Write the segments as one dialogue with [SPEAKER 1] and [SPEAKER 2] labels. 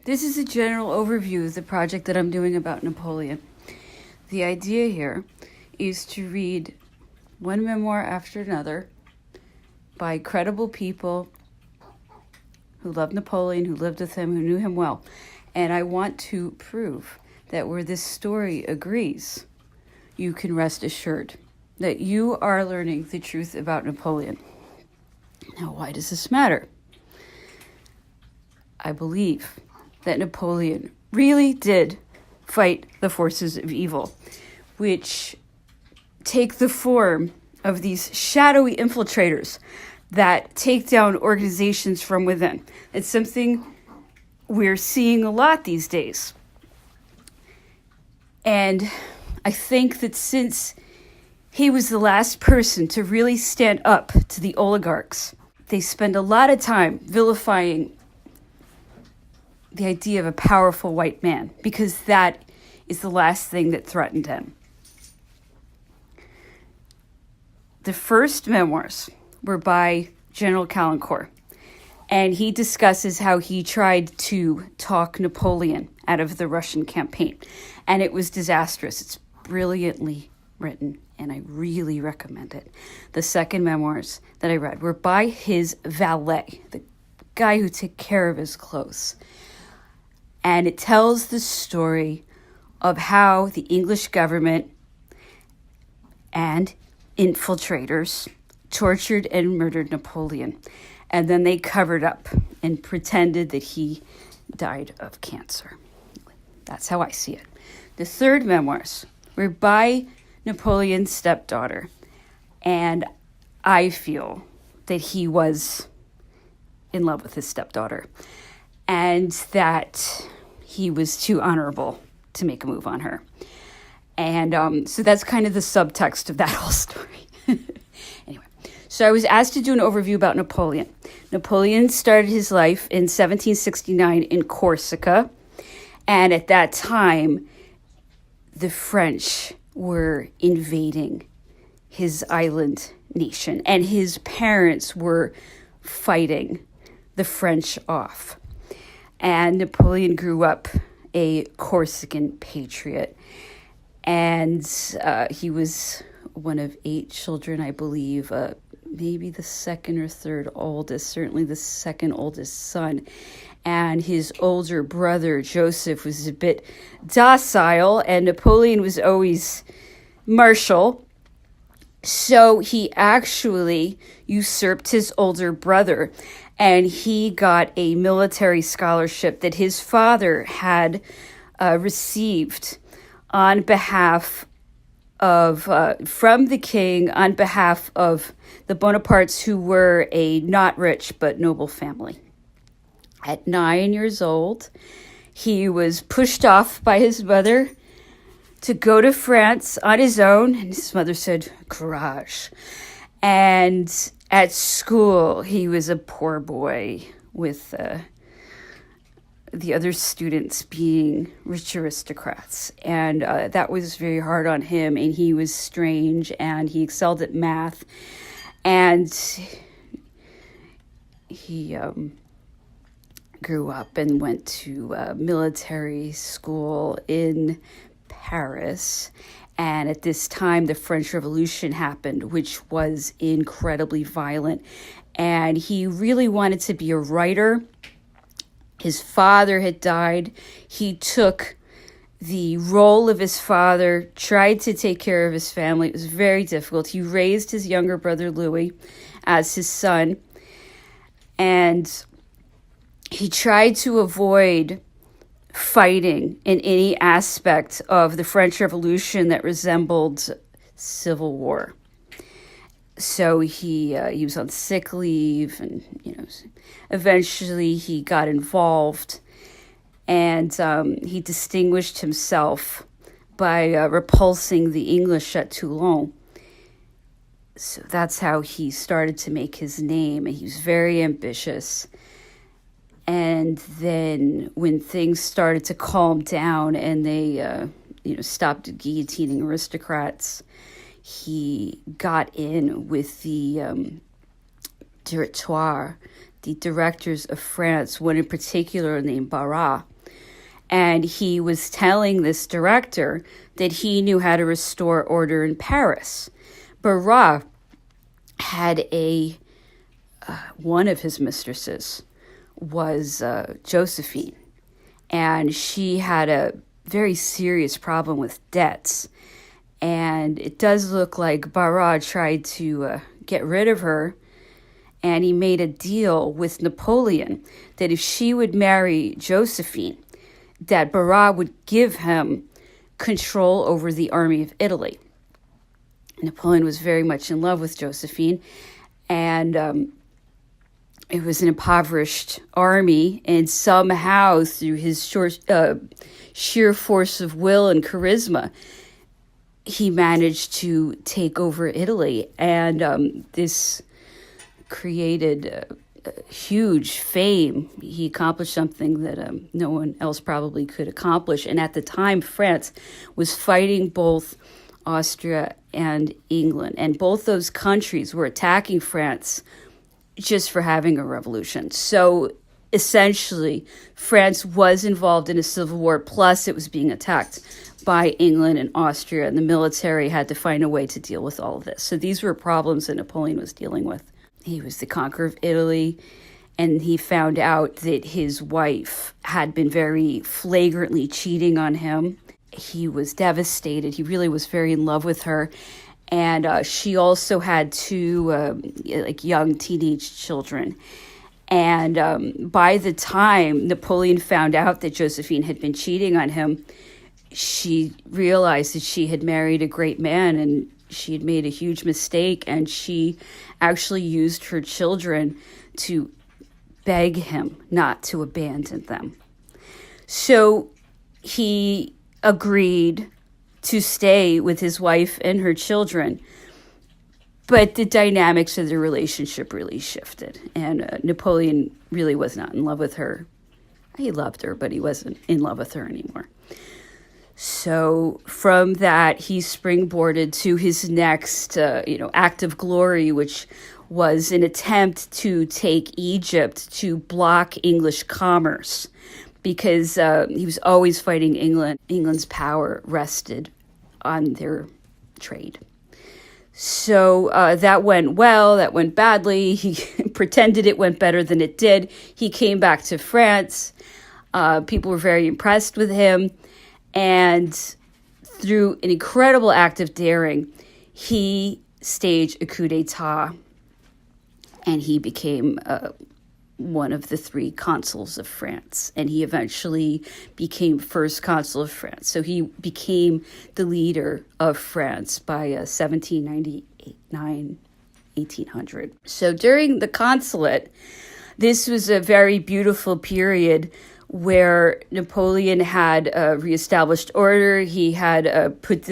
[SPEAKER 1] This is a general overview of the project that I'm doing about Napoleon. The idea here is to read one memoir after another by credible people who loved Napoleon, who lived with him, who knew him well. And I want to prove that where this story agrees, you can rest assured that you are learning the truth about Napoleon. Now, why does this matter? I believe that Napoleon really did fight the forces of evil, which take the form of these shadowy infiltrators that take down organizations from within. It's something we're seeing a lot these days. And I think that since he was the last person to really stand up to the oligarchs, they spend a lot of time vilifying the idea of a powerful white man, because that is the last thing that threatened him. The first memoirs were by General Caulaincourt, and he discusses how he tried to talk Napoleon out of the Russian campaign, and it was disastrous. It's brilliantly written, and I really recommend it. The second memoirs that I read were by his valet, the guy who took care of his clothes. And it tells the story of how the English government and infiltrators tortured and murdered Napoleon. And then they covered up and pretended that he died of cancer. That's how I see it. The third memoirs were by Napoleon's stepdaughter. And I feel that he was in love with his stepdaughter, and that he was too honorable to make a move on her. And so that's kind of the subtext of that whole story. Anyway, so I was asked to do an overview about Napoleon. Napoleon started his life in 1769 in Corsica. And at that time, the French were invading his island nation. And his parents were fighting the French off. And Napoleon grew up a Corsican patriot. And he was one of 8 children, I believe, maybe the second or third oldest, certainly the second oldest son. And his older brother, Joseph, was a bit docile, and Napoleon was always martial. So he actually usurped his older brother, and he got a military scholarship that his father had received on behalf of, from the king, on behalf of the Bonapartes, who were a not rich but noble family. At 9 years old, he was pushed off by his mother to go to France on his own, and his mother said, "Courage." And at school, he was a poor boy, with the other students being rich aristocrats. And that was very hard on him, and he was strange, and he excelled at math. And he grew up and went to military school in Paris. And at this time, the French Revolution happened, which was incredibly violent. And he really wanted to be a writer. His father had died. He took the role of his father, tried to take care of his family. It was very difficult. He raised his younger brother, Louis, as his son. And he tried to avoid fighting in any aspect of the French Revolution that resembled civil war. So he was on sick leave, and eventually he got involved, and he distinguished himself by repulsing the English at Toulon. So that's how he started to make his name, and he was very ambitious. And then when things started to calm down and they, stopped guillotining aristocrats, he got in with the directoire, the directors of France, one in particular named Barras. And he was telling this director that he knew how to restore order in Paris. Barras had one of his mistresses was Josephine, and she had a very serious problem with debts. And it does look like Barras tried to get rid of her, and he made a deal with Napoleon that if she would marry Josephine, that Barras would give him control over the army of Italy. Napoleon was very much in love with Josephine, and it was an impoverished army, and somehow through his sheer force of will and charisma, he managed to take over Italy, and this created huge fame. He accomplished something that no one else probably could accomplish, and at the time, France was fighting both Austria and England, and both those countries were attacking France just for having a revolution. So essentially, France was involved in a civil war, plus it was being attacked by England and Austria, and the military had to find a way to deal with all of this. So these were problems that Napoleon was dealing with. He was the conqueror of Italy, and he found out that his wife had been very flagrantly cheating on him. He was devastated. He really was very in love with her. And she also had two young teenage children. And by the time Napoleon found out that Josephine had been cheating on him, she realized that she had married a great man and she had made a huge mistake. And she actually used her children to beg him not to abandon them. So he agreed to stay with his wife and her children. But the dynamics of the relationship really shifted. And Napoleon really was not in love with her. He loved her, but he wasn't in love with her anymore. So from that, he springboarded to his next act of glory, which was an attempt to take Egypt to block English commerce, because he was always fighting England. England's power rested on their trade. So that went well, that went badly. He pretended it went better than it did. He came back to France. People were very impressed with him. And through an incredible act of daring, he staged a coup d'etat, and he became one of the three consuls of France. And he eventually became first consul of France. So he became the leader of France by 1799, 1800. So during the consulate, this was a very beautiful period where Napoleon had reestablished order. He had put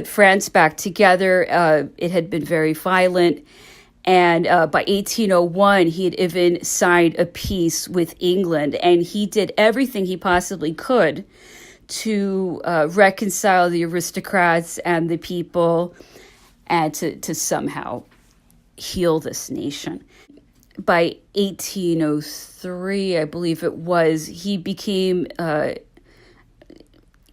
[SPEAKER 1] France back together. It had been very violent. And by 1801, he had even signed a peace with England. And he did everything he possibly could to reconcile the aristocrats and the people and to somehow heal this nation. By 1803, I believe it was, he became, there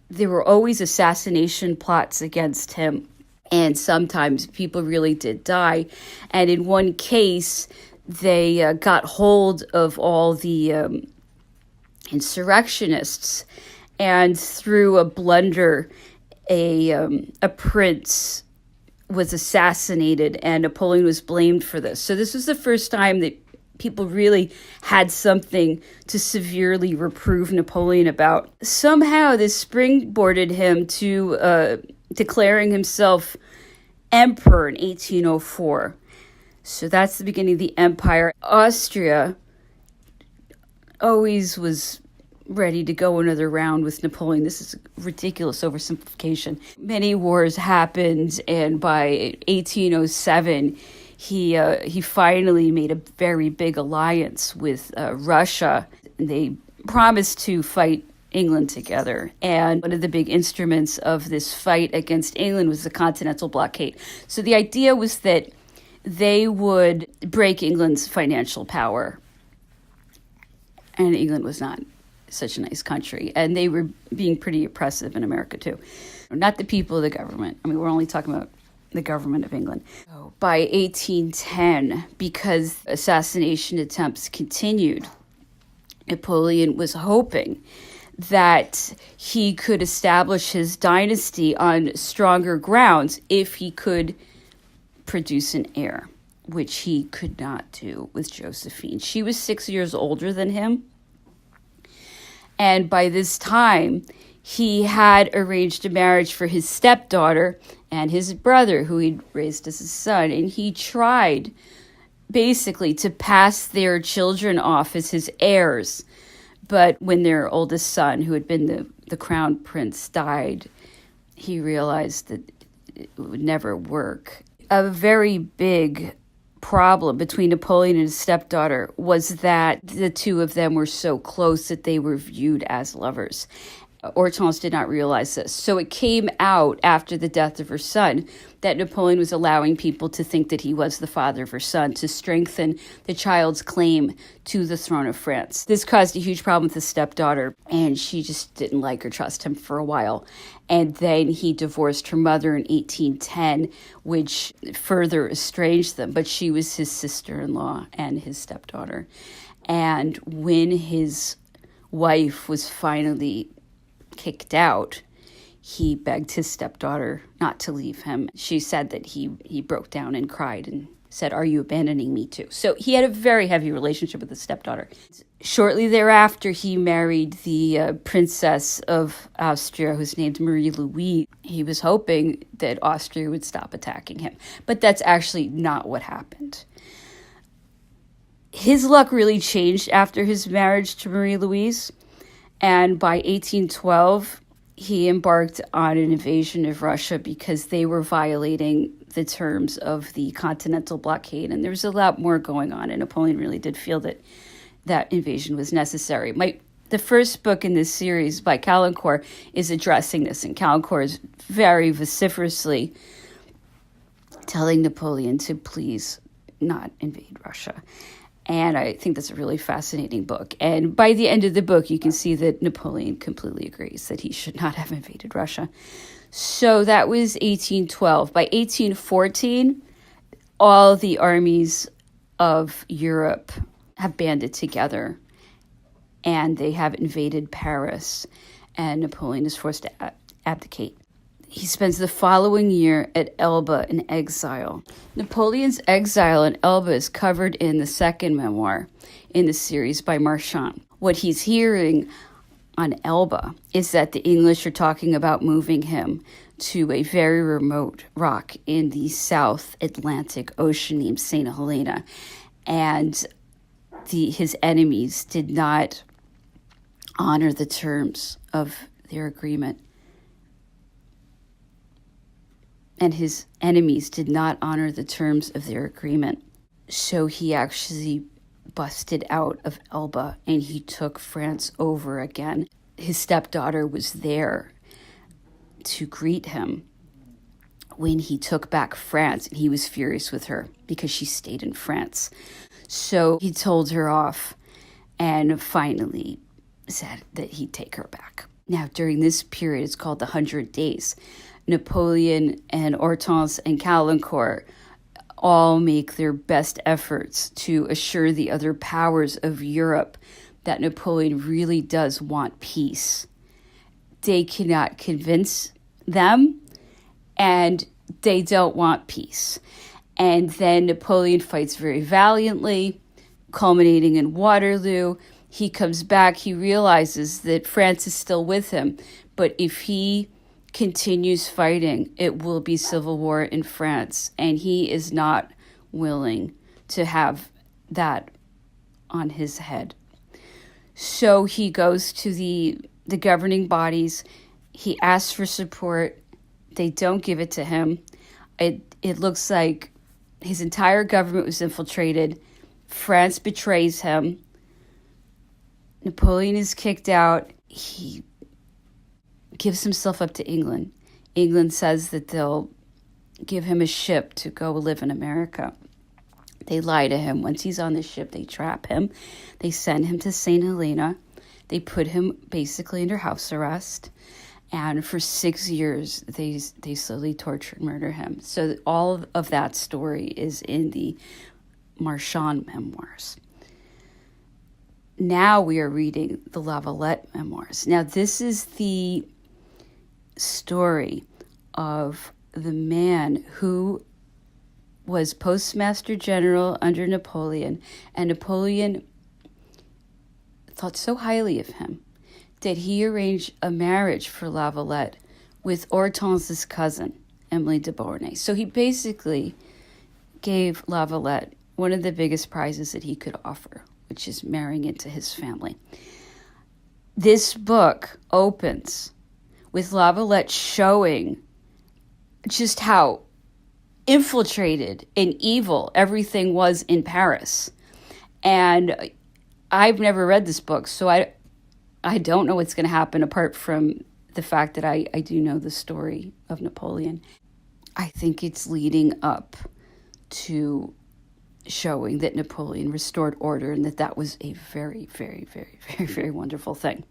[SPEAKER 1] were always assassination plots against him. And sometimes people really did die. And in one case, they got hold of all the insurrectionists. And through a blunder, a prince was assassinated, and Napoleon was blamed for this. So this was the first time that people really had something to severely reprove Napoleon about. Somehow this springboarded him to declaring himself emperor in 1804. So that's the beginning of the empire. Austria always was ready to go another round with Napoleon. This is a ridiculous oversimplification. Many wars happened, and by 1807, he finally made a very big alliance with Russia. They promised to fight England together. And one of the big instruments of this fight against England was the Continental Blockade. So the idea was that they would break England's financial power. And England was not such a nice country. And they were being pretty oppressive in America, too. Not the people of the government. I mean, we're only talking about the government of England. By 1810, because assassination attempts continued, Napoleon was hoping that he could establish his dynasty on stronger grounds if he could produce an heir, which he could not do with Josephine. She was 6 years older than him. And by this time, he had arranged a marriage for his stepdaughter and his brother, who he'd raised as his son. And he tried basically to pass their children off as his heirs. But when their oldest son, who had been the crown prince, died, he realized that it would never work. A very big problem between Napoleon and his stepdaughter was that the two of them were so close that they were viewed as lovers. Hortense did not realize this. So it came out after the death of her son that Napoleon was allowing people to think that he was the father of her son to strengthen the child's claim to the throne of France. This caused a huge problem with his stepdaughter, and she just didn't like or trust him for a while. And then he divorced her mother in 1810, which further estranged them. But she was his sister-in-law and his stepdaughter. And when his wife was finally kicked out, he begged his stepdaughter not to leave him. She said that he broke down and cried and said, "Are you abandoning me too?" So he had a very heavy relationship with his stepdaughter. Shortly thereafter, he married the princess of Austria, who's named Marie Louise. He was hoping that Austria would stop attacking him, but that's actually not what happened. His luck really changed after his marriage to Marie Louise. And by 1812, he embarked on an invasion of Russia because they were violating the terms of the Continental Blockade. And there was a lot more going on. And Napoleon really did feel that that invasion was necessary. The first book in this series by Caulaincourt is addressing this. And Caulaincourt is very vociferously telling Napoleon to please not invade Russia. And I think that's a really fascinating book. And by the end of the book, you can see that Napoleon completely agrees that he should not have invaded Russia. So that was 1812. By 1814, all the armies of Europe have banded together, and they have invaded Paris, and Napoleon is forced to abdicate. He spends the following year at Elba in exile. Napoleon's exile in Elba is covered in the second memoir in the series by Marchand. What he's hearing on Elba is that the English are talking about moving him to a very remote rock in the South Atlantic Ocean named St. Helena. And his enemies did not honor the terms of their agreement. And his enemies did not honor the terms of their agreement. So he actually busted out of Elba and he took France over again. His stepdaughter was there to greet him when he took back France, and he was furious with her because she stayed in France. So he told her off and finally said that he'd take her back. Now, during this period, it's called the 100 Days. Napoleon and Hortense and Caulaincourt all make their best efforts to assure the other powers of Europe that Napoleon really does want peace. They cannot convince them, and they don't want peace. And then Napoleon fights very valiantly, culminating in Waterloo. He comes back, he realizes that France is still with him, but if he continues fighting, it will be civil war in France, and he is not willing to have that on his head. So he goes to the governing bodies. He asks for support. They don't give it to him. It looks like his entire government was infiltrated. France betrays him. Napoleon is kicked out. He gives himself up to England. England says that they'll give him a ship to go live in America. They lie to him. Once he's on the ship, they trap him. They send him to St. Helena. They put him basically under house arrest. And for 6 years, they slowly torture and murder him. So all of that story is in the Marchand Memoirs. Now we are reading the Lavalette Memoirs. Now this is the story of the man who was Postmaster General under Napoleon, and Napoleon thought so highly of him that he arranged a marriage for Lavalette with Hortense's cousin, Emily de Beauharnais. So he basically gave Lavalette one of the biggest prizes that he could offer, which is marrying into his family. This book opens with Lavalette showing just how infiltrated and evil everything was in Paris. And I've never read this book, so I don't know what's going to happen apart from the fact that I do know the story of Napoleon. I think it's leading up to showing that Napoleon restored order and that was a very, very, very, very, very wonderful thing.